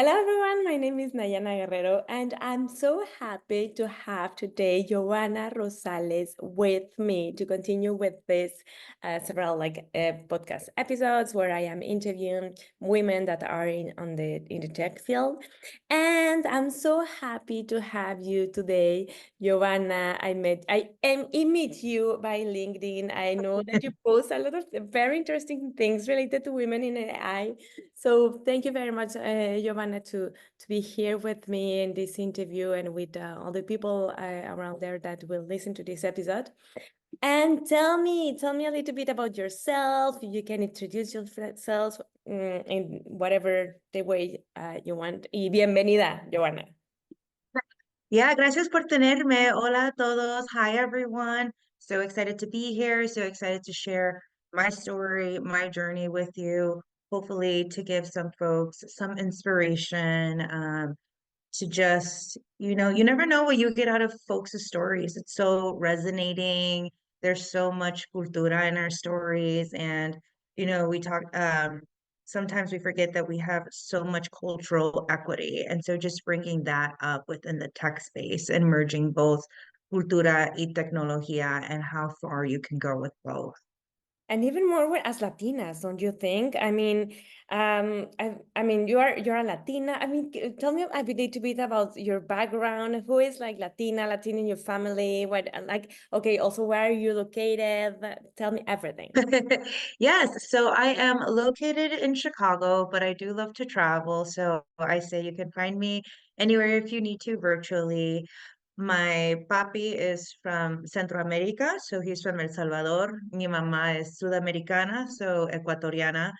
Hello everyone, my name is Nayanaguerrero and I'm so happy to have today Yovana Rosales with me to continue with this several podcast episodes where I am interviewing women that are in the tech field. And I'm so happy to have you today, Yovana. I meet you by LinkedIn. I know that you post a lot of very interesting things related to women in AI. So thank you very much, Giovanna, to be here with me in this interview and with all the people around there that will listen to this episode. And tell me a little bit about yourself. You can introduce yourself in whatever the way you want. Y bienvenida, Giovanna. Yeah, gracias por tenerme. Hola a todos. Hi, everyone. So excited to be here. So excited to share my story, my journey with you. Hopefully, to give some folks some inspiration, to just, you never know what you get out of folks' stories. It's so resonating. There's so much cultura in our stories. And, we talk, sometimes we forget that we have so much cultural equity. And so just bringing that up within the tech space and merging both cultura y tecnología and how far you can go with both. And even more as Latinas, don't you think? I mean, you're a Latina. I mean, tell me a little bit about your background. Who is like Latina in your family? What like? Okay, also where are you located? Tell me everything. Yes, so I am located in Chicago, but I do love to travel. So I say you can find me anywhere if you need to virtually. My papi is from Centroamérica, so he's from El Salvador. Mi mamá es Sudamericana, so Ecuatoriana.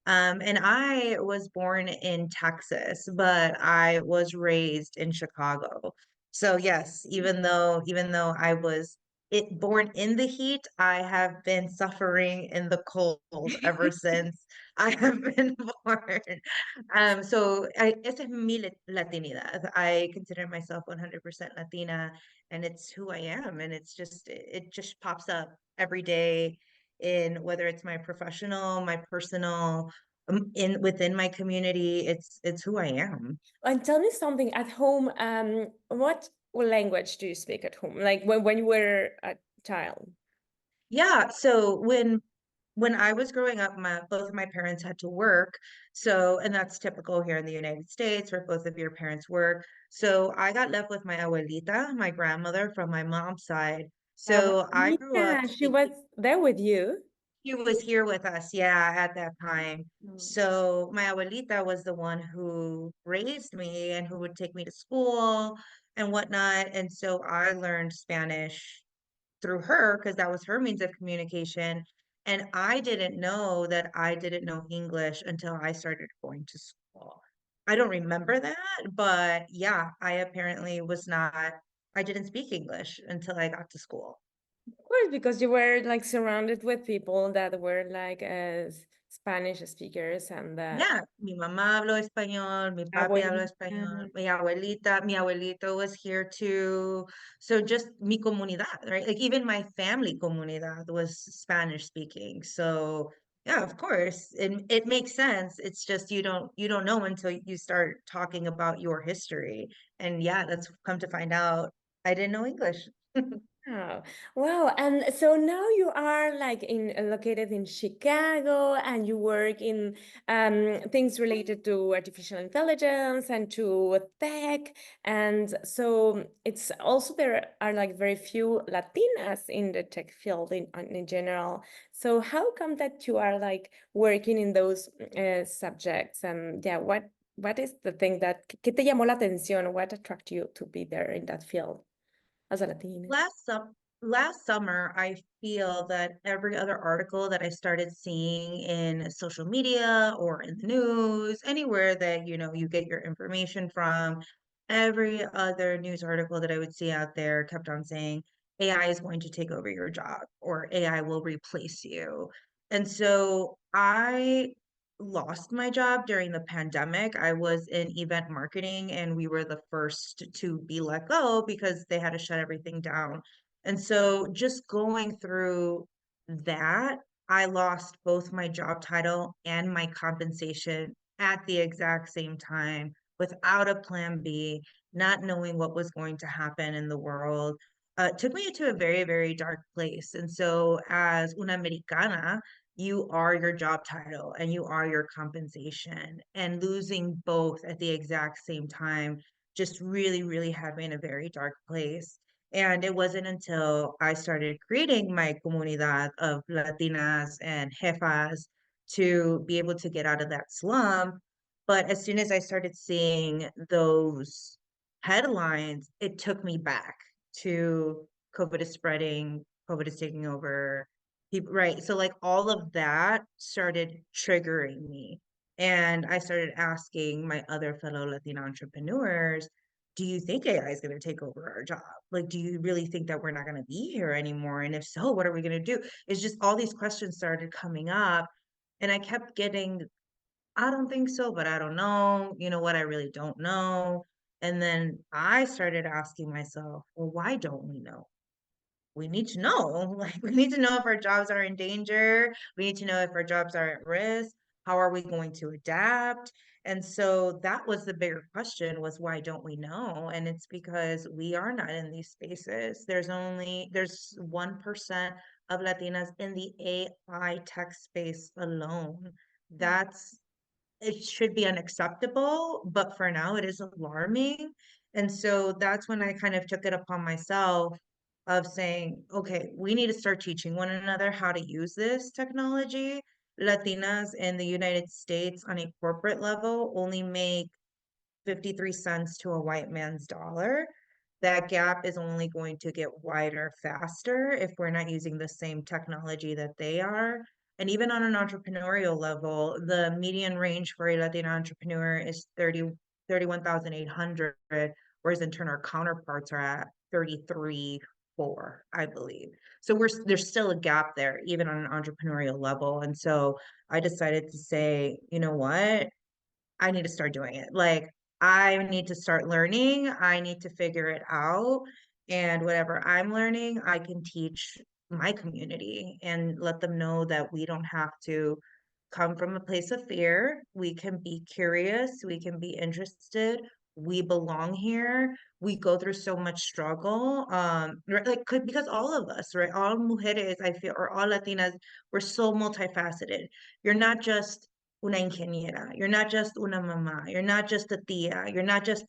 And I was born in Texas, but I was raised in Chicago. So yes, even though I was born in the heat, I have been suffering in the cold ever since I have been born. Esa es mi Latinidad. I consider myself 100% Latina, and it's who I am. And it just pops up every day in whether it's my professional, my personal, in within my community. It's who I am. And tell me something at home. What language do you speak at home? Like when you were a child? Yeah, so when I was growing up, both of my parents had to work. So, and that's typical here in the United States where both of your parents work. So I got left with my abuelita, my grandmother from my mom's side. So I grew up Abuelita, she was speaking. there with you. She was here with us, yeah, at that time. Mm. So my abuelita was the one who raised me and who would take me to school and whatnot. And so I learned Spanish through her because that was her means of communication. And I didn't know that I didn't know English until I started going to school. I don't remember that, but yeah, I apparently was not, I didn't speak English until I got to school. Of course, because you were like surrounded with people that were like Spanish speakers and Yeah, mi mamá habló español, mi papi habló español, abuelita. mi abuelito was here too. So just mi comunidad, right? Like even my family comunidad was Spanish speaking. So yeah, of course, it makes sense. It's just you don't know until you start talking about your history. And yeah, that's come to find out I didn't know English. Oh, wow. And so now you are like located in Chicago and you work in things related to artificial intelligence and to tech. And so it's also there are like very few Latinas in the tech field in general. So how come that you are like working in those subjects? And yeah, what is the thing that, ¿qué te llamó la atención? What attracted you to be there in that field as a Latina? Last summer, I feel that every other article that I started seeing in social media or in the news, anywhere that you get your information from, every other news article that I would see out there kept on saying AI is going to take over your job or AI will replace you. And so I lost my job during the pandemic. I was in event marketing and we were the first to be let go because they had to shut everything down. And so just going through that, I lost both my job title and my compensation at the exact same time without a plan B, not knowing what was going to happen in the world, took me into a very, very dark place. And so, as una americana, you are your job title and you are your compensation. And losing both at the exact same time just really, really had me in a very dark place. And it wasn't until I started creating my comunidad of Latinas and Jefas to be able to get out of that slump. But as soon as I started seeing those headlines, it took me back to COVID is spreading, COVID is taking over. Right. So, like, all of that started triggering me. And I started asking my other fellow Latina entrepreneurs, do you think AI is going to take over our job? Like, do you really think that we're not going to be here anymore? And if so, what are we going to do? It's just all these questions started coming up. And I kept getting, I don't think so, but I don't know. You know what? I really don't know. And then I started asking myself, well, why don't we know? We need to know. Like, we need to know if our jobs are in danger. We need to know if our jobs are at risk. How are we going to adapt? And so that was the bigger question was why don't we know? And it's because we are not in these spaces. There's 1% of Latinas in the AI tech space alone. That's it should be unacceptable, but for now it is alarming. And so that's when I kind of took it upon myself of saying, okay, we need to start teaching one another how to use this technology. Latinas in the United States on a corporate level only make 53 cents to a white man's dollar. That gap is only going to get wider faster if we're not using the same technology that they are. And even on an entrepreneurial level, the median range for a Latina entrepreneur is 31,800, whereas in turn our counterparts are at 33.4, I believe. So there's still a gap there, even on an entrepreneurial level. And so I decided to say, you know what? I need to start doing it. Like, I need to start learning. I need to figure it out. And whatever I'm learning, I can teach my community and let them know that we don't have to come from a place of fear. We can be curious. We can be interested. We belong here. We go through so much struggle. Right, like, because all of us, right? All mujeres, I feel, or all Latinas, we're so multifaceted. You're not just una ingeniera. You're not just una mamá. You're not just a tía. You're not just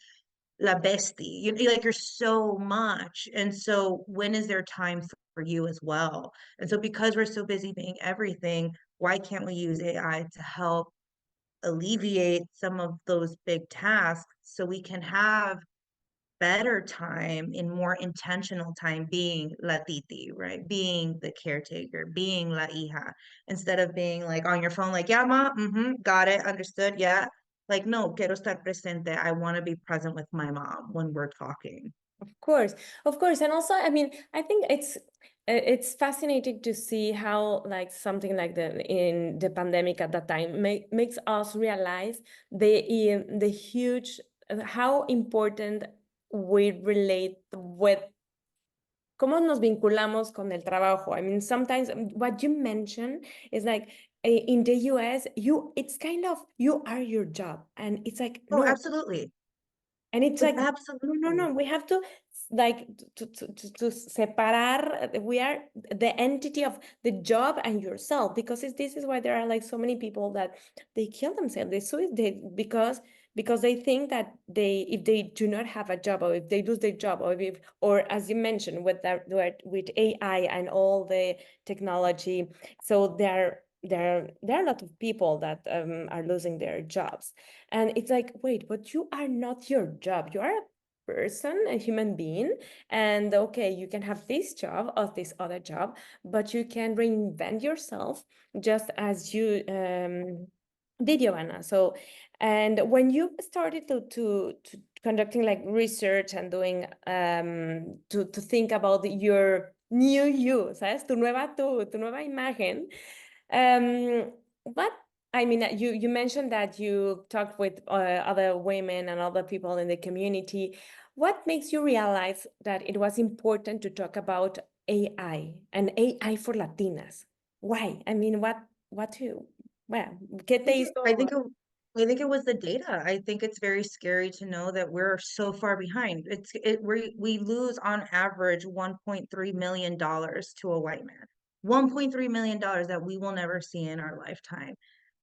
la bestie. Like, you're so much. And so when is there time for you as well? And so because we're so busy being everything, why can't we use AI to help alleviate some of those big tasks so we can have better time in more intentional time being la titi, right? Being the caretaker, being la hija, instead of being like on your phone, like, yeah, ma, got it, understood, yeah. Like, no, quiero estar presente. I want to be present with my mom when we're talking. Of course, of course. And also, I mean, I think it's fascinating to see how like something like the in the pandemic at that time makes us realize the huge how important we relate with cómo nos vinculamos con el trabajo. I mean, sometimes what you mentioned is like in the US, it's kind of you are your job, and it's like Oh, no, absolutely. and it's like, no, Absolutely. we have to like to separar. We are the entity of the job and yourself because this is why there are like so many people that they kill themselves, they suicide because they think that if they do not have a job or if they lose their job or as you mentioned with AI and all the technology, so there are a lot of people that are losing their jobs. And it's like, wait, but you are not your job. You are a person, a human being. And okay, you can have this job or this other job, but you can reinvent yourself just as you did, Yovana. So, and when you started to conducting like research and doing to think about your new you, ¿sabes? Tu nueva imagen. What I mean, you mentioned that you talked with other women and other people in the community. What makes you realize that it was important to talk about AI and AI for Latinas? Why? I mean, what you, well, ¿qué te I hizo? think it, I think it was the data. I think it's very scary to know that we're so far behind. We lose on average $1.3 million to a white man. $1.3 million that we will never see in our lifetime.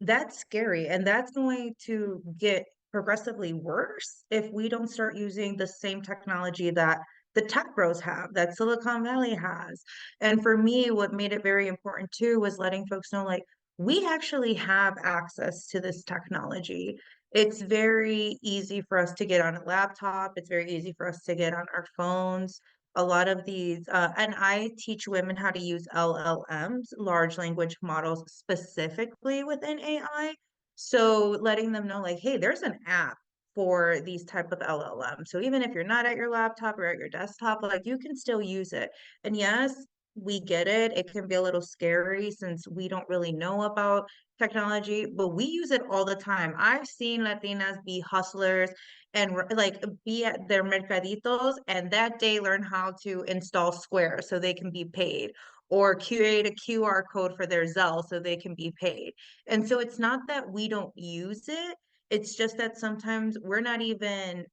That's scary. And that's going to get progressively worse if we don't start using the same technology that the tech bros have, that Silicon Valley has. And for me, what made it very important too was letting folks know, like, we actually have access to this technology. It's very easy for us to get on a laptop. It's very easy for us to get on our phones. A lot of these, and I teach women how to use LLMs, large language models, specifically within AI. So letting them know, like, hey, there's an app for these type of LLM. So even if you're not at your laptop or at your desktop, like you can still use it. And yes, we get it. It can be a little scary since we don't really know about technology, but we use it all the time. I've seen Latinas be hustlers and like be at their mercaditos and that day learn how to install Square so they can be paid or create a QR code for their Zelle so they can be paid. And so it's not that we don't use it. It's just that sometimes we're not even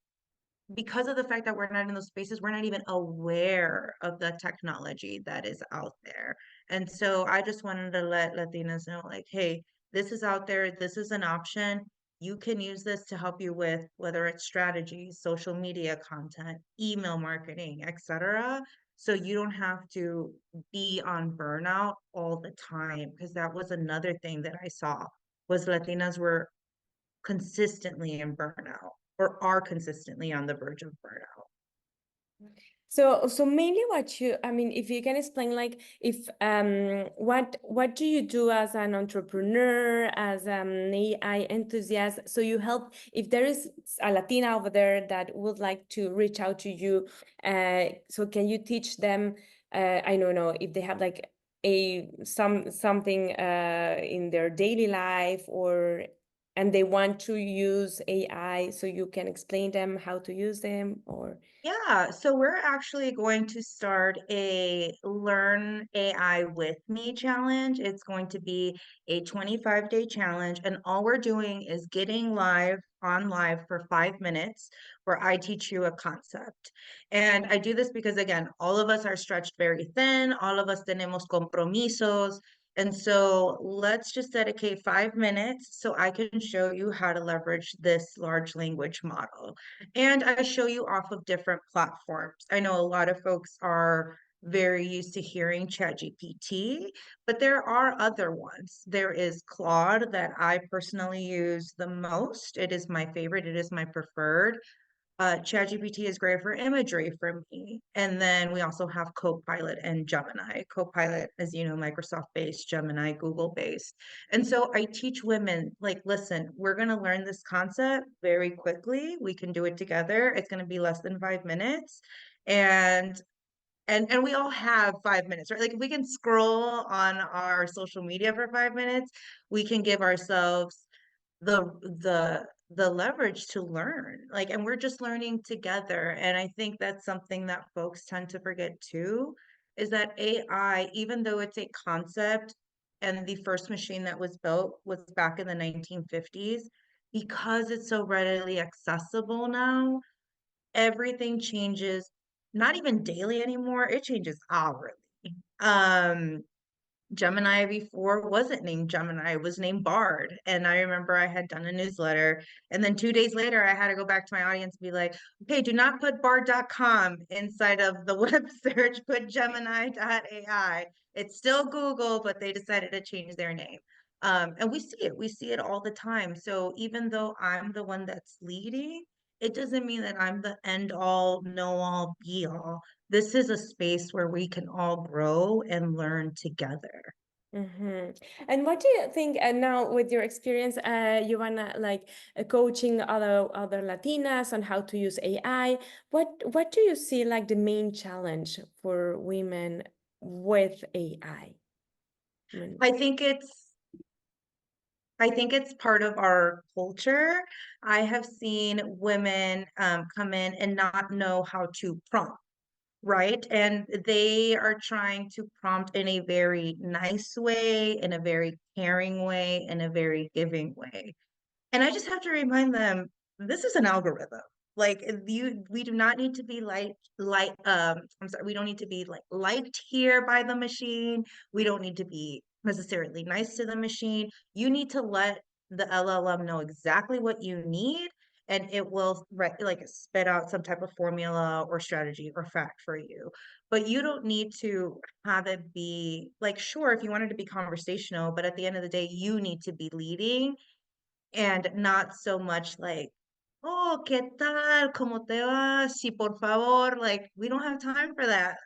because of the fact that we're not in those spaces, we're not even aware of the technology that is out there. And so I just wanted to let Latinas know, like, hey, this is out there. This is an option. You can use this to help you with whether it's strategies, social media content, email marketing, etc. So you don't have to be on burnout all the time. Because that was another thing that I saw was Latinas were consistently in burnout or are consistently on the verge of burnout. So mainly what you, I mean, if you can explain, like, if what do you do as an entrepreneur, as an AI enthusiast? So you help if there is a Latina over there that would like to reach out to you. So can you teach them? I don't know if they have like something in their daily life or and they want to use AI, so you can explain them how to use them or. Yeah, so we're actually going to start a Learn AI with Me challenge. It's going to be a 25-day challenge, and all we're doing is getting live for 5 minutes where I teach you a concept. And I do this because, again, all of us are stretched very thin, all of us tenemos compromisos. And so let's just dedicate 5 minutes so I can show you how to leverage this large language model. And I show you off of different platforms. I know a lot of folks are very used to hearing ChatGPT, but there are other ones. There is Claude that I personally use the most. It is my favorite, it is my preferred. ChatGPT is great for imagery for me. And then we also have Copilot and Gemini. Copilot, as you know, Microsoft-based, Gemini, Google-based. And so I teach women, like, listen, we're going to learn this concept very quickly. We can do it together. It's going to be less than 5 minutes. And and we all have 5 minutes, right? Like if we can scroll on our social media for 5 minutes, we can give ourselves the the leverage to learn like and we're just learning together and I think that's something that folks tend to forget too is that AI even though it's a concept and the first machine that was built was back in the 1950s because it's so readily accessible now everything changes not even daily anymore it changes hourly um Gemini before wasn't named Gemini, it was named Bard. And I remember I had done a newsletter. And then 2 days later, I had to go back to my audience and be like, okay, do not put bard.com inside of the web search, put Gemini.ai. It's still Google, but they decided to change their name. And we see it all the time. So even though I'm the one that's leading, it doesn't mean that I'm the end all, know all, be all. This is a space where we can all grow and learn together. Mm-hmm. And what do you think now with your experience, Yovana, like coaching other Latinas on how to use AI? What do you see like the main challenge for women with AI? Mm. I think it's I think it's part of our culture. I have seen women come in and not know how to prompt, right? And they are trying to prompt in a very nice way, in a very caring way, in a very giving way. And I just have to remind them, this is an algorithm. Like we do not need to be I'm sorry, we don't need to be like liked here by the machine. We don't need to be necessarily nice to the machine. You need to let the LLM know exactly what you need, and it will like spit out some type of formula or strategy or fact for you. But you don't need to have it be like, sure, if you wanted to be conversational, but at the end of the day, you need to be leading and not so much like, oh, ¿qué tal? ¿Cómo te va? Sí, por favor. Like, we don't have time for that.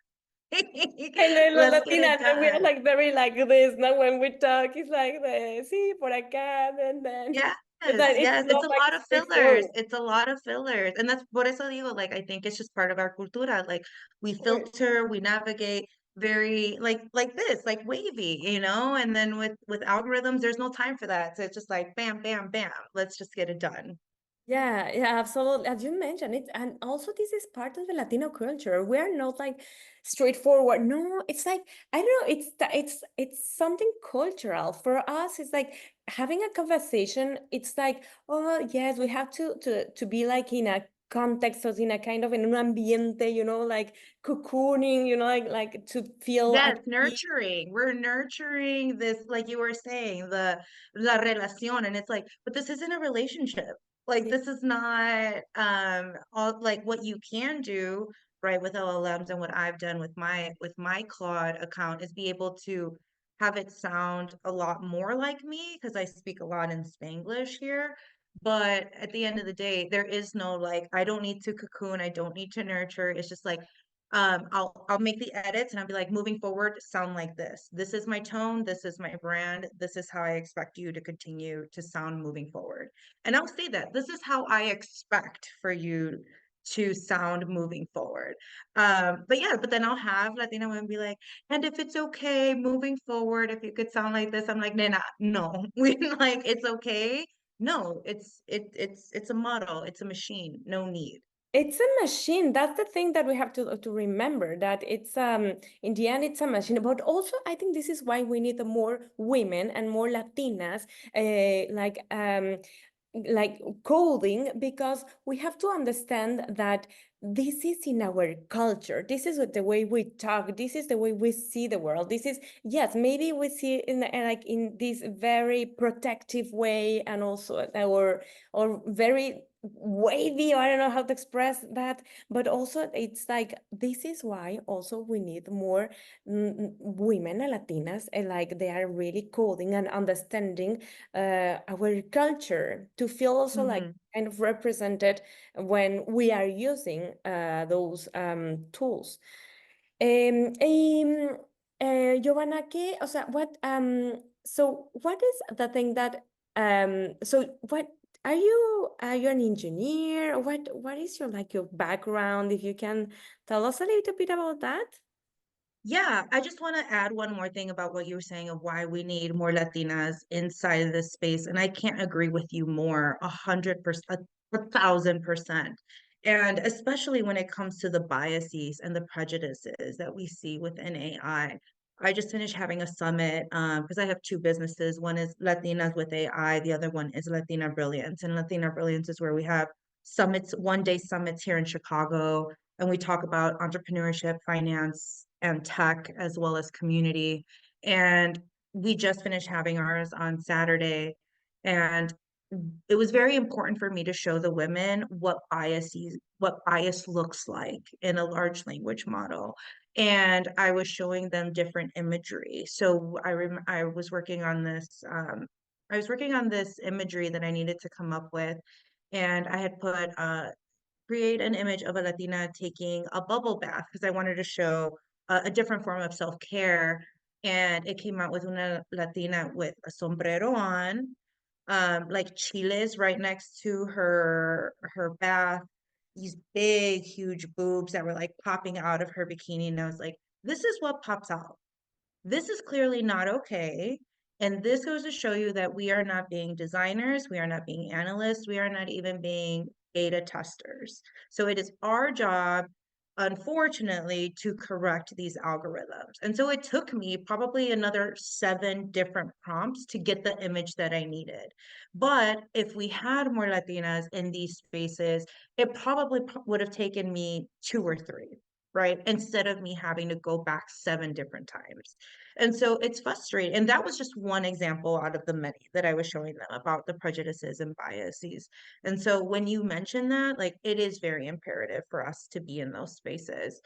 I know los Let's get it Latinas, and we are done. like very like this. Now when we talk, it's like the sí por acá, and then Yes, that it's yes. It's not a like lot of fillers. straightforward. It's a lot of fillers. And that's por eso digo, like, I think it's just part of our cultura. Like, we filter, we navigate very like this, like wavy, and then with algorithms, there's no time for that. So it's just like bam, bam, bam. Let's just get it done. Yeah, yeah, absolutely. As you mentioned it, and also this is part of the Latino culture. We are not like straightforward. No, it's like I don't know. It's something cultural for us. It's like having a conversation. It's like, oh yes, we have to be like in a context or in a kind of in un ambiente, like cocooning, like to feel at Yes, peace. nurturing. We're nurturing this, like you were saying, the la relación. And it's like, but this isn't a relationship. Like this is not all like what you can do, right, with LLMs and what I've done with my Claude account is be able to have it sound a lot more like me because I speak a lot in Spanglish here. But at the end of the day, there is no like, I don't need to cocoon, I don't need to nurture. It's just like I'll make the edits and I'll be like, moving forward, sound like this. This is my tone, this is my brand, this is how I expect you to continue to sound moving forward. And I'll say that this is how I expect for you to sound moving forward. But yeah, but then I'll have Latina women be like, and if it's okay moving forward, if you could sound like this, I'm like, Nena, no. We like it's okay. No, it's a model, it's a machine, no need. It's a machine. That's the thing that we have to remember that it's in the end it's a machine. But also I think this is why we need more women and more Latinas like coding, because we have to understand that this is in our culture. This is the way we talk. This is the way we see the world. This is, yes, maybe we see in like in this very protective way, and also or very wavy, or I don't know how to express that, but also it's like this is why also we need more women and Latinas, and like they are really coding and understanding our culture to feel also like Mhm. kind of represented when we are using those tools. Giovanna, o sea, so what is the thing that, so what, are you an engineer? What is your, like, your background? If you can tell us a little bit about that. Yeah, I just want to add one more thing about what you were saying of why we need more Latinas inside of this space. And I can't agree with you more, 100%, 1,000%. And especially when it comes to the biases and the prejudices that we see within AI. I just finished having a summit because I have two businesses. One is Latinas with AI, the other one is Latina Brilliance. And Latina Brilliance is where we have summits, one-day summits here in Chicago, and we talk about entrepreneurship, finance, and tech, as well as community. And we just finished having ours on Saturday. And it was very important for me to show the women what bias looks like in a large language model. And I was showing them different imagery. So I was working on this. I was working on this imagery that I needed to come up with, and I had put create an image of a Latina taking a bubble bath because I wanted to show a different form of self-care. And it came out with una Latina with a sombrero on, like chiles right next to her bath, these big, huge boobs that were like popping out of her bikini. And I was like, this is what pops out. This is clearly not okay. And this goes to show you that we are not being designers, we are not being analysts, we are not even being beta testers. So it is our job unfortunately, to correct these algorithms. And so it took me probably another 7 different prompts to get the image that I needed. But if we had more Latinas in these spaces, it probably would have taken me 2 or 3, right? Instead of me having to go back 7 different times. And so it's frustrating. And that was just one example out of the many that I was showing them about the prejudices and biases. And so when you mention that, like it is very imperative for us to be in those spaces.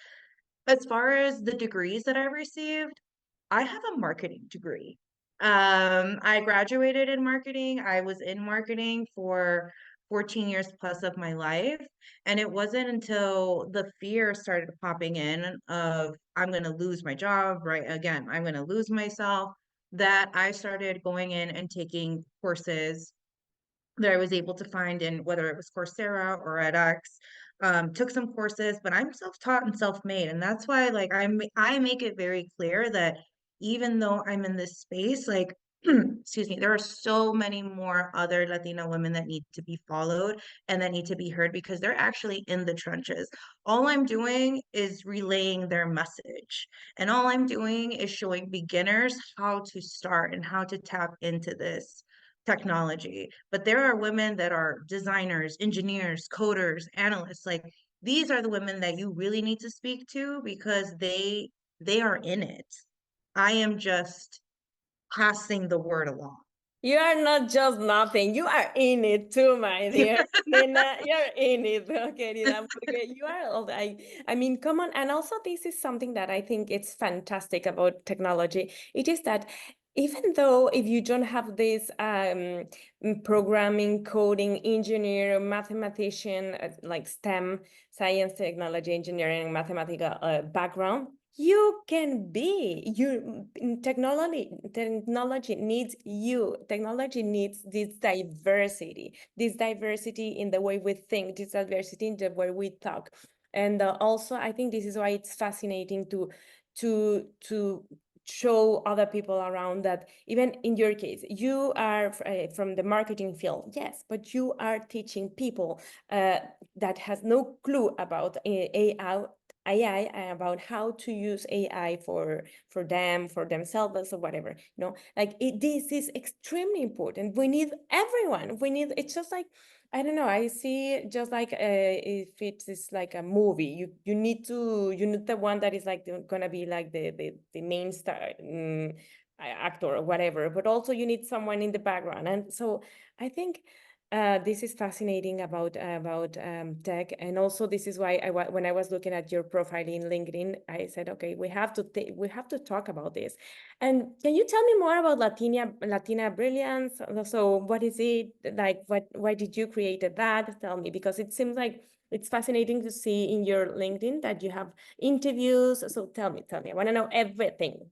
As far as the degrees that I received, I have a marketing degree. I graduated in marketing. I was in marketing for 14 years plus of my life. And it wasn't until the fear started popping in of I'm going to lose my job, right? Again, I'm going to lose myself, that I started going in and taking courses that I was able to find in whether it was Coursera or edX. Took some courses, but I'm self-taught and self-made, and that's why like I make it very clear that even though I'm in this space, like excuse me, there are so many more other Latina women that need to be followed and that need to be heard because they're actually in the trenches. All I'm doing is relaying their message, and all I'm doing is showing beginners how to start and how to tap into this technology. But there are women that are designers, engineers, coders, analysts. Like these are the women that you really need to speak to because they are in it. I am just passing the word along. You are not just nothing. You are in it too, my dear. Nina, you're in it, querida, porque you are all, I mean, come on. And also, this is something that I think it's fantastic about technology. It is that even though if you don't have this programming, coding, engineer, mathematician, like STEM, science, technology, engineering, mathematical background, you can be you. Technology needs you. Technology needs this diversity in the way we think, this diversity in the way we talk. And also I think this is why it's fascinating to show other people around that even in your case you are from the marketing field, yes, but you are teaching people that has no clue about AI, about how to use AI for them, for themselves, or whatever. Like this is extremely important. We need everyone. We need. It's just like I don't know. I see just like if it is like a movie, you need the one that is like gonna be like the main star. Actor or whatever, but also you need someone in the background. And so I think this is fascinating about tech. And also this is why when I was looking at your profile in LinkedIn, I said, okay, we have to talk about this. And can you tell me more about Latina Brilliance? So what is it like? Why did you create that? Tell me, because it seems like it's fascinating to see in your LinkedIn that you have interviews. So tell me, I want to know everything.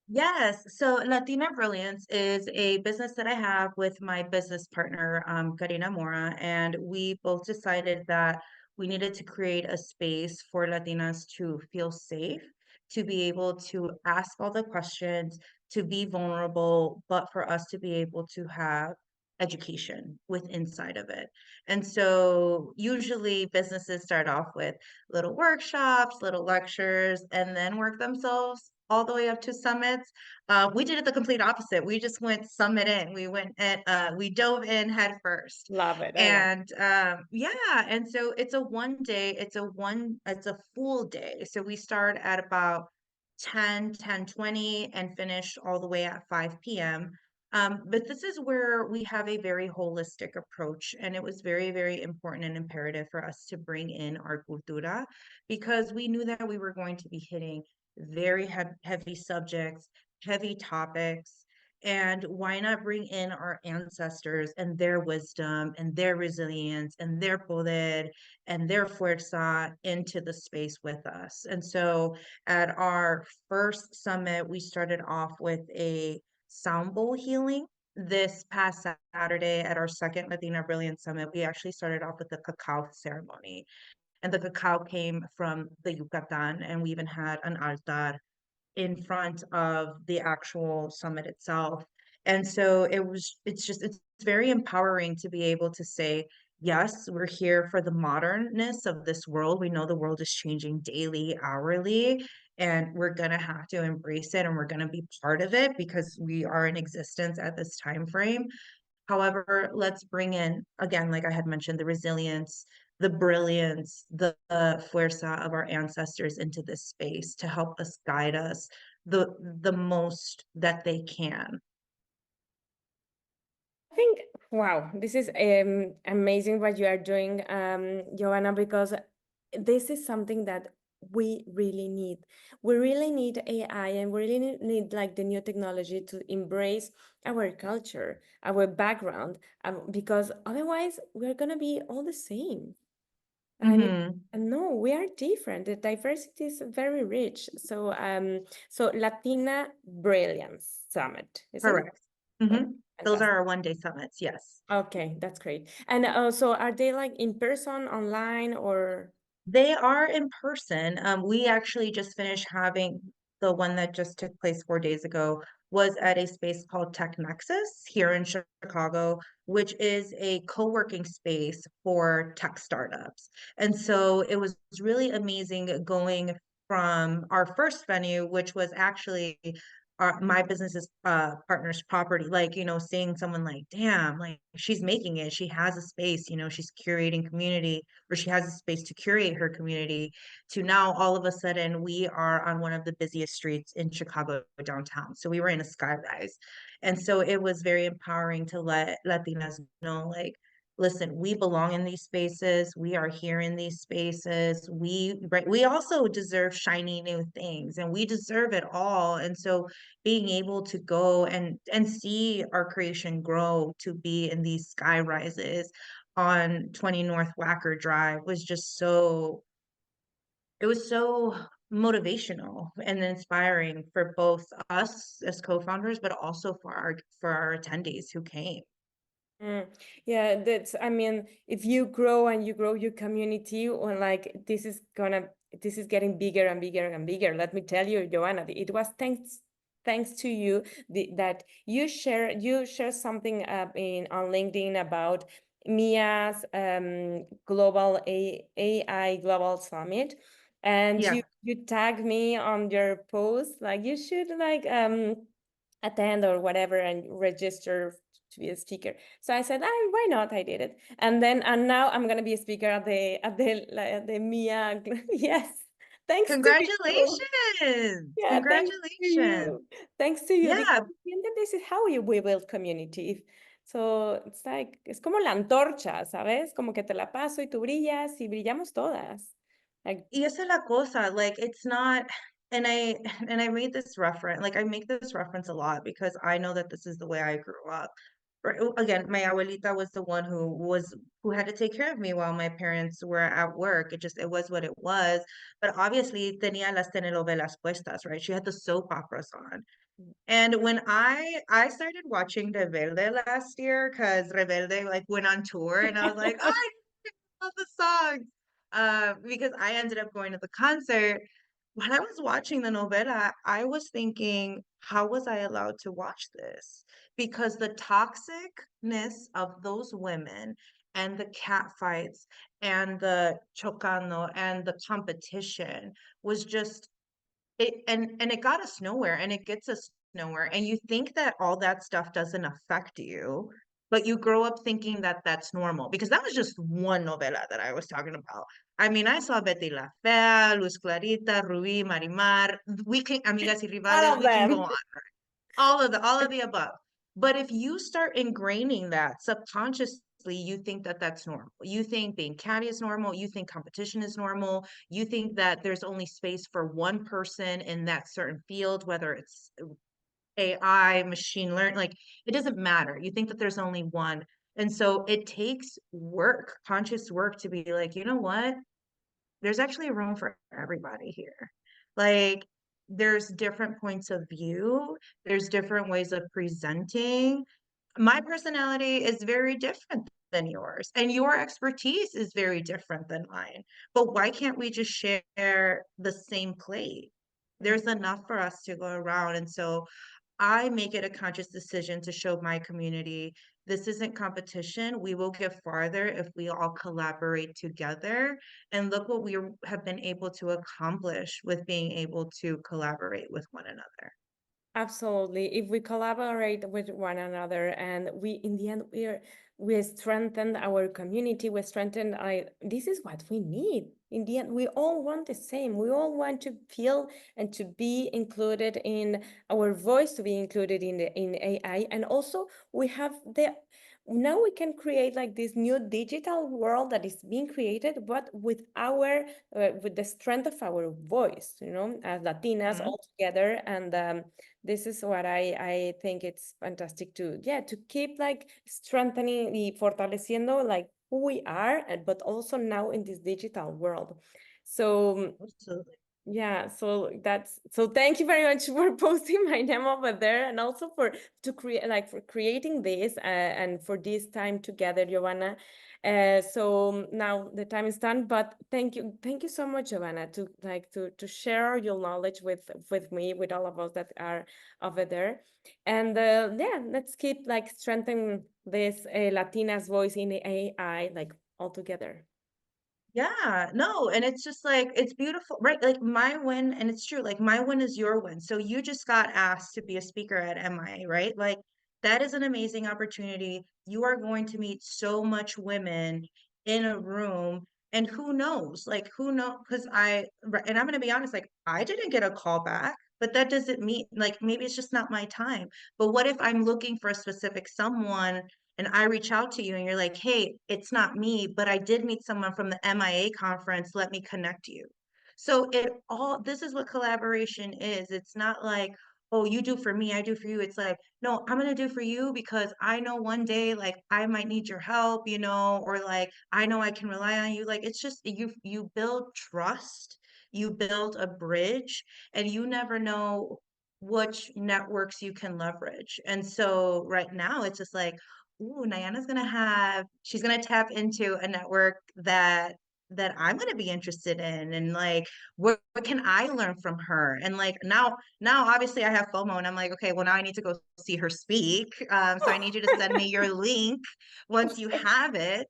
Yes. So Latina Brilliance is a business that I have with my business partner, Karina Mora, and we both decided that we needed to create a space for Latinas to feel safe, to be able to ask all the questions, to be vulnerable, but for us to be able to have education with inside of it. And so usually businesses start off with little workshops, little lectures, and then work themselves all the way up to summits. We did it the complete opposite. We just went summit in. We dove in head first. Love it. I love it. And yeah, and so it's a one day, it's a full day. So we start at about 10:20 and finish all the way at 5 p.m. But this is where we have a very holistic approach, and it was very, very important and imperative for us to bring in our cultura because we knew that we were going to be hitting very heavy subjects, heavy topics. And why not bring in our ancestors and their wisdom and their resilience and their poder and their fuerza into the space with us? And so at our first summit, we started off with a sound bowl healing. This past Saturday at our second Latina Brilliant Summit, we actually started off with the cacao ceremony. And the cacao came from the Yucatan, and we even had an altar in front of the actual summit itself. And so it's very empowering to be able to say, yes, we're here for the modernness of this world. We know the world is changing daily, hourly, and we're going to have to embrace it and we're going to be part of it because we are in existence at this time frame. However, let's bring in, again, like I had mentioned, the resilience, the brilliance, the fuerza of our ancestors into this space to help us guide us the most that they can. I think, wow, this is amazing what you are doing, Giovanna, because this is something that we really need. We really need AI and we really need like the new technology to embrace our culture, our background, because otherwise we're gonna be all the same. And Hmm. no, we are different. The diversity is very rich. So Latina Brilliance Summit, is it? Correct. Oh, Hmm. Those are fantastic. our 1-day summits. Yes. Okay, that's great. And so are they like in person, online, or? They are in person. We actually just finished having the one that just took place 4 days ago was at a space called Tech Nexus here in Chicago, which is a co-working space for tech startups. And so it was really amazing going from our first venue, which was actually my business's partner's property, like, seeing someone like, damn, like she's making it. She has a space, she's curating community or she has a space to curate her community to now all of a sudden we are on one of the busiest streets in Chicago downtown. So we were in a skyrise. And so it was very empowering to let Latinas know, like, listen, we belong in these spaces. We are here in these spaces. We also deserve shiny new things and we deserve it all. And so being able to go and see our creation grow to be in these sky rises on 20 North Wacker Drive was just it was so motivational and inspiring for both us as co-founders, but also for our attendees who came. Mm, yeah, I mean, if you grow and you grow your community, or like this is getting bigger and bigger and bigger. Let me tell you, Joanna, it was thanks to you that you share something on LinkedIn about Mia's global AI global summit, and Yeah. you tag me on your post like you should like attend or whatever and register to be a speaker. So I said, why not? I did it. And now I'm gonna be a speaker at the Mia. Yes. Thanks to you. Congratulations. Yeah, thanks to Congratulations. you. Thanks to you. Because Yeah. this is how we build community. So it's like, es como la antorcha, ¿sabes? Como que te la paso y tú brillas y brillamos todas. Like, Y esa es la cosa, like it's not, and I and I made this reference, like I make this reference a lot because I know that this is the way I grew up. Again, my abuelita was the one who had to take care of me while my parents were at work. It was what it was. But obviously tenía las telenovelas puestas, right? She had the soap operas on. And when I started watching Rebelde last year, because Rebelde like went on tour, and I was like, oh, I love the songs. Because I ended up going to the concert. When I was watching the novela, I was thinking, how was I allowed to watch this? Because the toxicness of those women and the cat fights and the chocano and the competition was just and it got us nowhere and it gets us nowhere. And you think that all that stuff doesn't affect you, but you grow up thinking that that's normal because that was just one novela that I was talking about. I mean, I saw Betty La Fea, Luz Clarita, Rubí, Marimar. We can, Amigas y all Rivales, of we can them. go on. All of the above. But if you start ingraining that subconsciously, you think that that's normal. You think being catty is normal. You think competition is normal. You think that there's only space for one person in that certain field, whether it's AI, machine learning, like it doesn't matter. You think that there's only one. And so it takes work, conscious work to be like, you know what? There's actually room for everybody here. Like, there's different points of view, there's different ways of presenting. My personality is very different than yours, and your expertise is very different than mine. But why can't we just share the same plate? There's enough for us to go around. And so I make it a conscious decision to show my community this isn't competition. We will get farther if we all collaborate together. And look what have been able to accomplish with being able to collaborate with one another. Absolutely. If we collaborate with one another and we, in the end, we strengthen our community, we strengthen, this is what we need. In the end, we all want the same. We all want to feel and to be included in our voice, to be included in AI. And also we have now we can create like this new digital world that is being created, but with with the strength of our voice, as Latinas Mhm. all together. And this is what I think it's fantastic to, yeah, to keep like strengthening y fortaleciendo like who we are, but also now in this digital world. So Absolutely. yeah, so thank you very much for posting my name over there, and also for to create like for creating this and for this time together, Giovanna. So now the time is done, but thank you so much, Giovanna, to like to share your knowledge with me, with all of us that are over there. And yeah, let's keep like strengthening this Latina's voice in the AI like all together. Yeah, no, and it's just like it's beautiful, right? Like my win, and it's true, like my win is your win. So you just got asked to be a speaker at MIA, right? Like that is an amazing opportunity. You are going to meet so much women in a room, and who knows? Like who know? Because and I'm gonna be honest, like I didn't get a call back, but that doesn't mean like maybe it's just not my time. But what if I'm looking for a specific someone? And I reach out to you and you're like, hey, it's not me, but I did meet someone from the MIA conference. Let me connect you. So this is what collaboration is. It's not like, oh, you do for me, I do for you. It's like, no, I'm going to do for you because I know one day, like, I might need your help, or like, I know I can rely on you. Like, it's just, you build trust, you build a bridge, and you never know which networks you can leverage. And so right now, it's just like, ooh, she's gonna tap into a network that I'm gonna be interested in, and like what can I learn from her? And like now obviously I have FOMO and I'm like, okay, well now I need to go see her speak. So I need you to send me your link once you have it.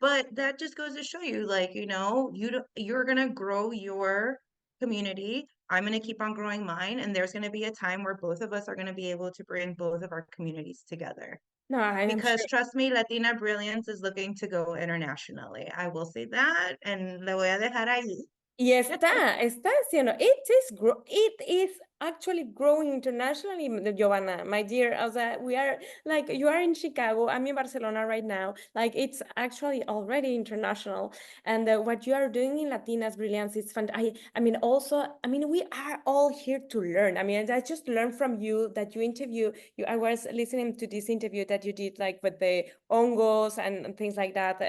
But that just goes to show you, like, you're gonna grow your community. I'm going to keep on growing mine, and there's going to be a time where both of us are going to be able to bring both of our communities together. No, I am Because sure. trust me, Latina Brilliance is looking to go internationally. I will say that, and lo voy a dejar ahí. Y está haciendo, it is actually growing internationally, Giovanna, my dear. O sea, we are like, you are in Chicago, I'm in Barcelona right now. Like, it's actually already international. And what you are doing in Latinas Brilliance is fun. I mean, also, I mean, we are all here to learn. I mean, I just learned from you that you interview, I was listening to this interview that you did, like with the hongos and things like that.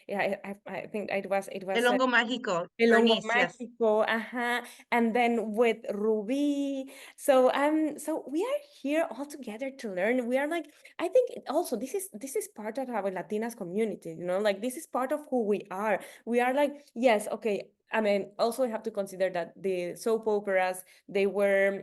Yeah, I think it El was hongo mágico, El hongo Bernice, yes. mágico, ajá, and then with Ruby. So we are here all together to learn. We are like, I think also this is part of our Latinas community, like this is part of who we are. We are like, yes, okay. I mean, also we have to consider that the soap operas, they were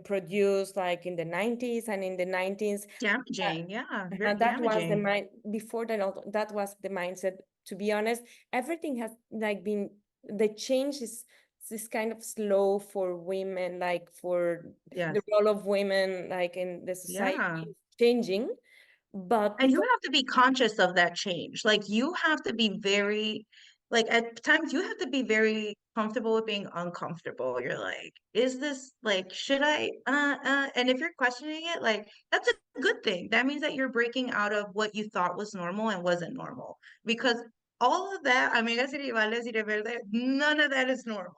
produced like in the 90s and in the 19s. Damaging, yeah, very That was the damaging. mind before that. That was the mindset. To be honest, everything has like been the change is this kind of slow for women, like for Yes, the role of women, like in the society yeah. is changing. But And you because have to be conscious of that change. Like you have to be like at times you have to be very comfortable with being uncomfortable. You're like, is this like, should I, and if you're questioning it, like that's a good thing. That means that you're breaking out of what you thought was normal and wasn't normal. Because all of that, amigas y rivales y rebelde, none of that is normal.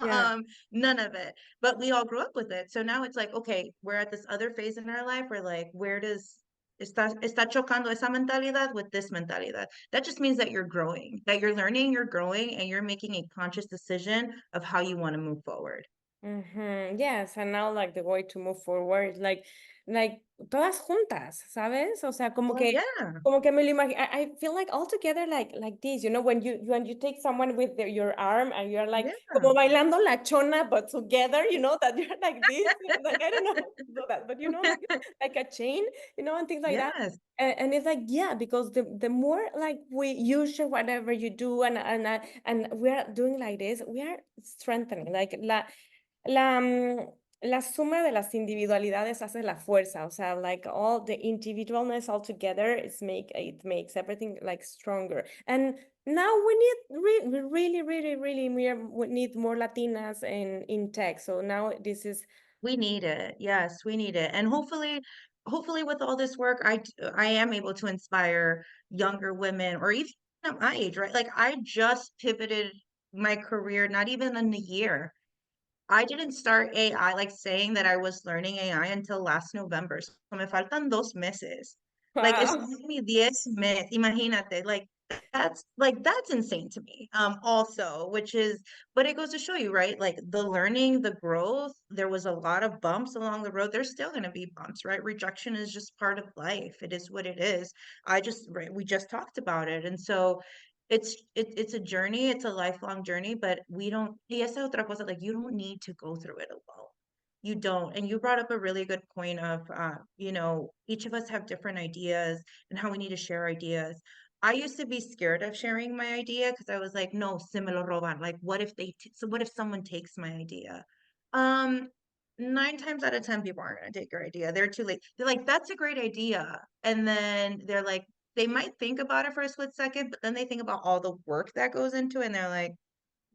yeah. None of it. But we all grew up with it. So now it's like, okay, we're at this other phase in our life where like, está chocando esa mentalidad with this mentalidad. That just means that you're growing, that you're learning, you're growing, and you're making a conscious decision of how you want to move forward. Yes, and now like the way to move forward, like todas juntas, ¿sabes? O sea, Well, yeah, como que me lo imagino. I feel like all together like this, when you take someone with your arm and you're like yeah, como bailando la chona, but together, that you're like this, like I don't know how to do that, but like a chain, and things like that. yes. And it's like, yeah, because the more like you share whatever you do, and we're doing like this, we are strengthening like la suma de las individualidades hace la fuerza, o sea, like all the individualness all together it makes everything like stronger. And now we really, really, really, we need more Latinas in tech. So now this is We need it. Yes, we need it. And hopefully with all this work, I am able to inspire younger women or even at my age, right? Like I just pivoted my career not even in a year. I didn't start AI, like saying that I was learning AI until last November. So me faltan 2 meses. Like it's wow. only 10 meses. Imagínate. That's insane to me. Also, but it goes to show you, right? Like the learning, the growth, there was a lot of bumps along the road. There's still gonna be bumps, right? Rejection is just part of life. It is what it is. Right, we just talked about it. And so it's a journey, it's a lifelong journey, but we don't, y esa otra cosa, like you don't need to go through it alone. You don't. And you brought up a really good point of, each of us have different ideas and how we need to share ideas. I used to be scared of sharing my idea because I was like, no, se me lo roban. Like, so what if someone takes my idea? Um, 9 times out of 10, people aren't going to take your idea. They're too late. They're like, that's a great idea. And then they're like, they might think about it for a split second, but then they think about all the work that goes into it, and they're like,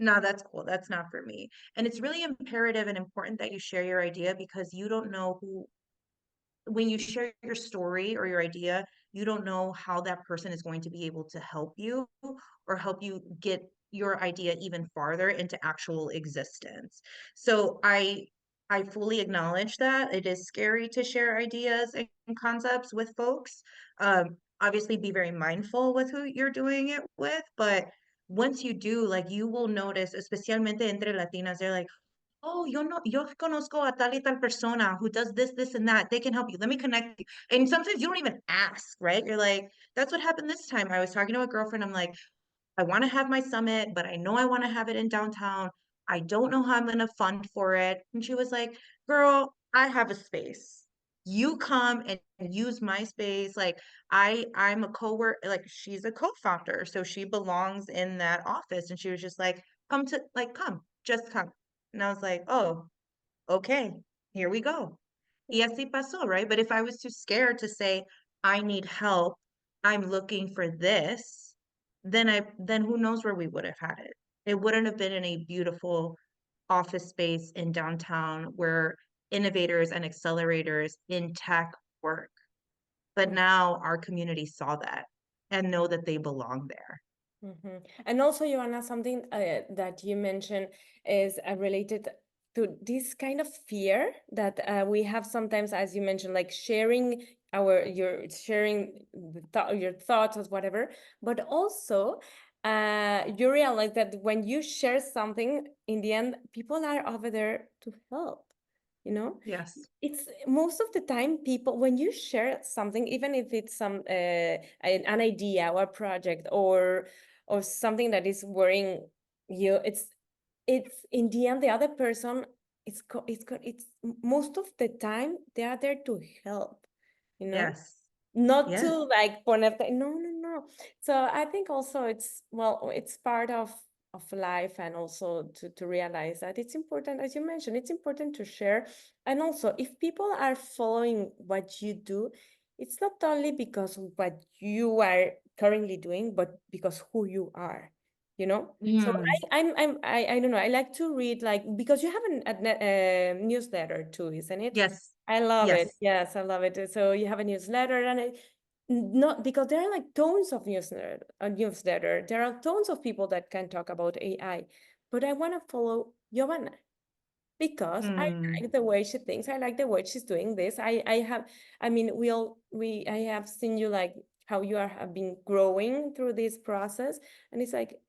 no, that's cool. That's not for me. And it's really imperative and important that you share your idea because you don't know who, when you share your story or your idea, you don't know how that person is going to be able to help you or help you get your idea even farther into actual existence. So I fully acknowledge that it is scary to share ideas and concepts with folks. Obviously be very mindful with who you're doing it with, but once you do, like you will notice, especialmente entre Latinas, they're like, oh, yo conozco a tal y tal persona who does this, and that. They can help you. Let me connect you. And sometimes you don't even ask, right? You're like, that's what happened this time. I was talking to a girlfriend. I'm like, I want to have my summit, but I know I want to have it in downtown. I don't know how I'm going to fund for it. And she was like, girl, I have a space. You come and use my space. Like I'm a co-worker, like she's a co-founder, so she belongs in that office. And she was just like, come, just come. And I was like, oh, okay, here we go. Y así pasó, right? But if I was too scared to say, I need help, I'm looking for this, then who knows where we would have had it. It wouldn't have been in a beautiful office space in downtown where innovators and accelerators in tech work. But now our community saw that and know that they belong there. And also, Joanna, something that you mentioned is related to this kind of fear that we have sometimes, as you mentioned, like sharing your thoughts or whatever, but also you realize that when you share something, in the end, people are over there to help, you know? Yes. It's most of the time people when you share something, even if it's an idea or a project or something that is worrying you, it's in the end the other person it's most of the time they are there to help, you know, Yes. not to Yes. like ponerte, no. So I think also it's part of life, and also to realize that it's important, as you mentioned, it's important to share. And also if people are following what you do, it's not only because of what you are currently doing, but because who you are, you know. So Mm. I don't know, I like to read, like, because you have a newsletter too, isn't it? Yes. I love it. Yes. Yes, I love it. So you have a newsletter, and not because there are like tons of newsletter. There are tons of people that can talk about AI, but I want to follow Yovana because I Mm. like the way she thinks. I like the way she's doing this. I mean, I have seen you, like how you have been growing through this process, and it's like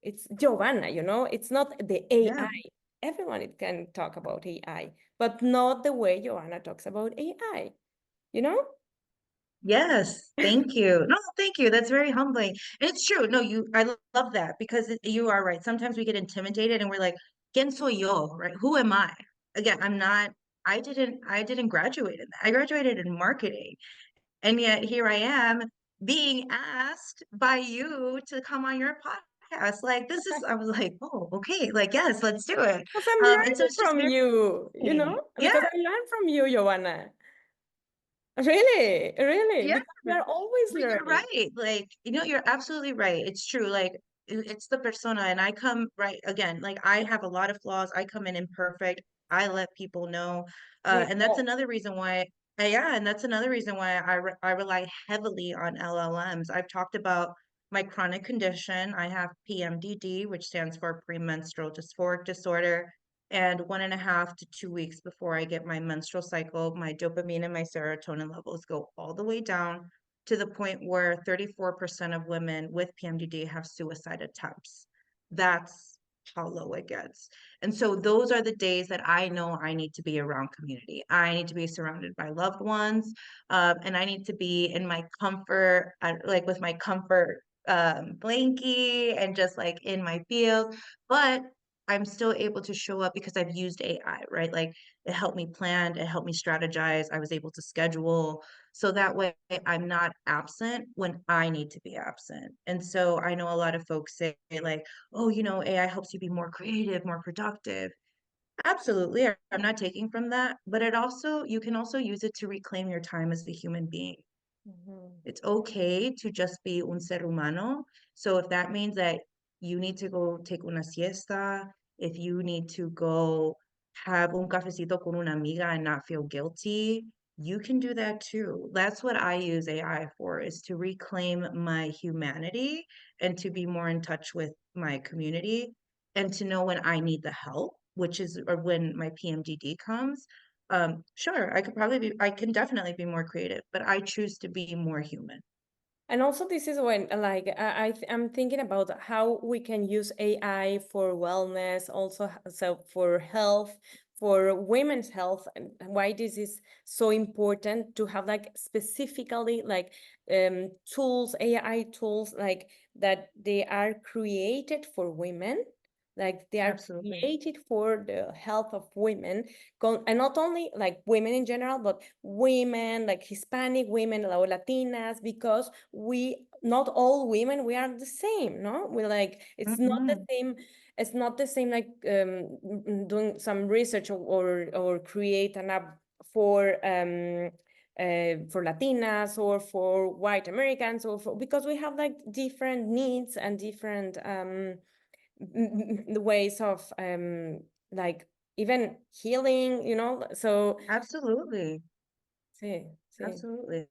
it's Giovanna, you know, it's not the Yeah. AI. everyone can talk about AI, but not the way Joanna talks about AI, you know? Yes, thank you. No, thank you. That's very humbling. And it's true. No, love that because you are right. Sometimes we get intimidated and we're like, ¿Quién soy yo? Right? Who am I? Again, I didn't graduate in that. I graduated in marketing. And yet here I am being asked by you to come on your podcast. Like this is, I was like, oh, okay, like yes, let's do it. Because I'm And so learning it's just from very, you, you know? yeah, Because I learn from you, Joanna. Really, really, yeah. because we are always But you're learning. right. Like, you're absolutely right. It's true. Like, it's the persona. And I come right again, like, I have a lot of flaws. I come in imperfect. I let people know. We And that's all. another reason why, yeah, and that's another reason why I rely heavily on LLMs. I've talked about my chronic condition. I have PMDD, which stands for premenstrual dysphoric disorder. And 1.5 to 2 weeks before I get my menstrual cycle, my dopamine and my serotonin levels go all the way down to the point where 34% of women with PMDD have suicide attempts. That's how low it gets. And so those are the days that I know I need to be around community. I need to be surrounded by loved ones, and I need to be in my comfort, like with my comfort blankie and just like in my field. But I'm still able to show up because I've used AI, right? Like it helped me plan, it helped me strategize. I was able to schedule. So that way I'm not absent when I need to be absent. And so I know a lot of folks say, like, oh, AI helps you be more creative, more productive. Absolutely. I'm not taking from that, but you can also use it to reclaim your time as a human being. Mhm. It's okay to just be un ser humano. So if that means that you need to go take una siesta, if you need to go have un cafecito con una amiga and not feel guilty, you can do that too. That's what I use AI for, is to reclaim my humanity and to be more in touch with my community and to know when I need the help, which is or when my PMDD comes. Sure, I can definitely be more creative, but I choose to be more human. And also, this is when, like, I'm thinking about how we can use AI for wellness, also, so for health, for women's health, and why this is so important to have like specifically like tools, AI tools, like that they are created for women, like they are Absolutely. created for the health of women, and not only like women in general, but women like Hispanic women or Latinas, because we not all women we are the same, no, we like Hmm. it's not the same like doing some research or create an app for Latinas or for white Americans, or for, because we have like different needs and different the ways of like even healing, you know, so Absolutely. sí, sí. Absolutely.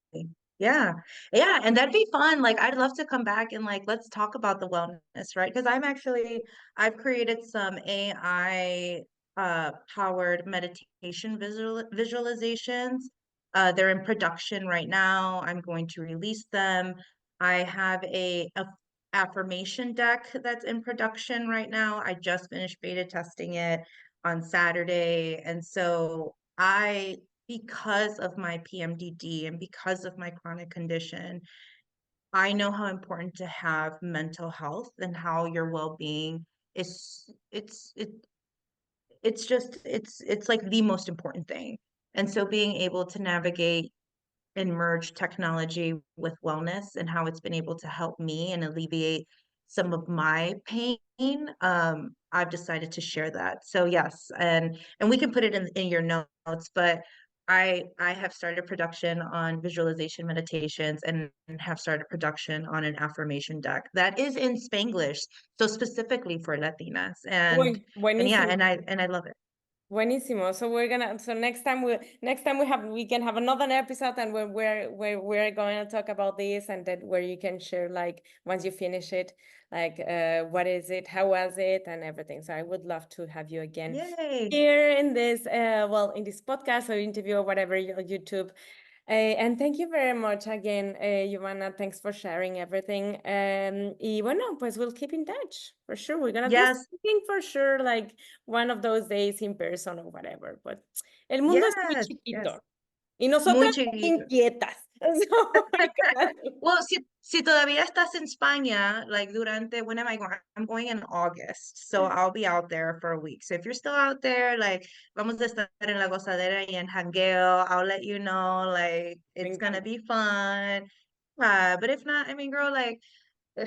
Yeah. Yeah. And that'd be fun. Like, I'd love to come back and like, let's talk about the wellness, right? Because I've created some AI powered meditation visualizations. They're in production right now. I'm going to release them. I have a affirmation deck that's in production right now. I just finished beta testing it on Saturday. And so because of my PMDD and because of my chronic condition, I know how important to have mental health and how your well-being is it's like the most important thing. And so being able to navigate and merge technology with wellness and how it's been able to help me and alleviate some of my pain, I've decided to share that. So yes, and we can put it in your notes, but I have started production on visualization meditations and have started production on an affirmation deck that is in Spanglish, so specifically for Latinas. Uy, And yeah, buenísimo. and I love it. Buenísimo. So we're gonna, so next time we can have another episode, and we're going to talk about this, and then where you can share like once you finish it, like what is it, how was it, and everything. So I would love to have you again Yay. here in this in this podcast or interview or whatever, YouTube. And thank you very much again, Yovana. Thanks for sharing everything. Y bueno, pues we'll keep in touch for sure. We're gonna do Yes, something for sure, like one of those days in person or whatever. But el mundo es muy yes, yes. chiquito y Muy nosotras muy chiquito. inquietas. So we're gonna do- Well, si todavía estás en España, like durante, when am I going? I'm going in August, so I'll be out there for a week. So if you're still out there, like, vamos a estar en la gozadera y en jangueo, I'll let you know, like, Me it's gonna encanta. be fun. But if not, I mean, girl, like,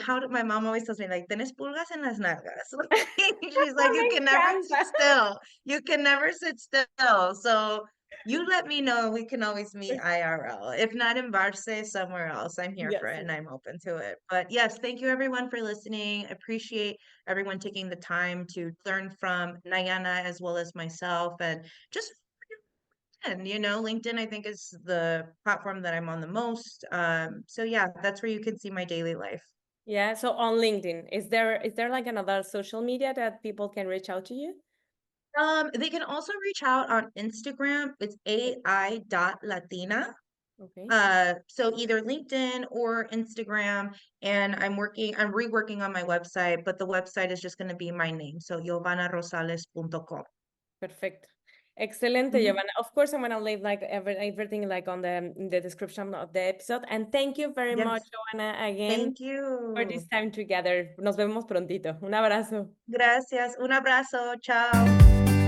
how do my mom always tells me, like, tienes pulgas en las nalgas. She's like, you Me can never sit encanta. still. You can never sit still. So you let me know. We can always meet IRL. If not in Barce, somewhere else. I'm here for Yes. it and I'm open to it. But yes, thank you everyone for listening. Appreciate everyone taking the time to learn from Nayana as well as myself and just and LinkedIn I think is the platform that I'm on the most. So yeah, that's where you can see my daily life. Yeah. So on LinkedIn, is there like another social media that people can reach out to you? They can also reach out on Instagram. It's AI.Latina. Okay. So either LinkedIn or Instagram, and I'm reworking on my website, but the website is just going to be my name. So yovanarosales.com. Perfect. Excelente, Hmm. Giovanna. Of course, I'm gonna leave like everything like on the description of the episode. And thank you very much, Yes. Giovanna, again Thank for you. this time together. Nos vemos prontito. Un abrazo. Gracias. Un abrazo. Chao.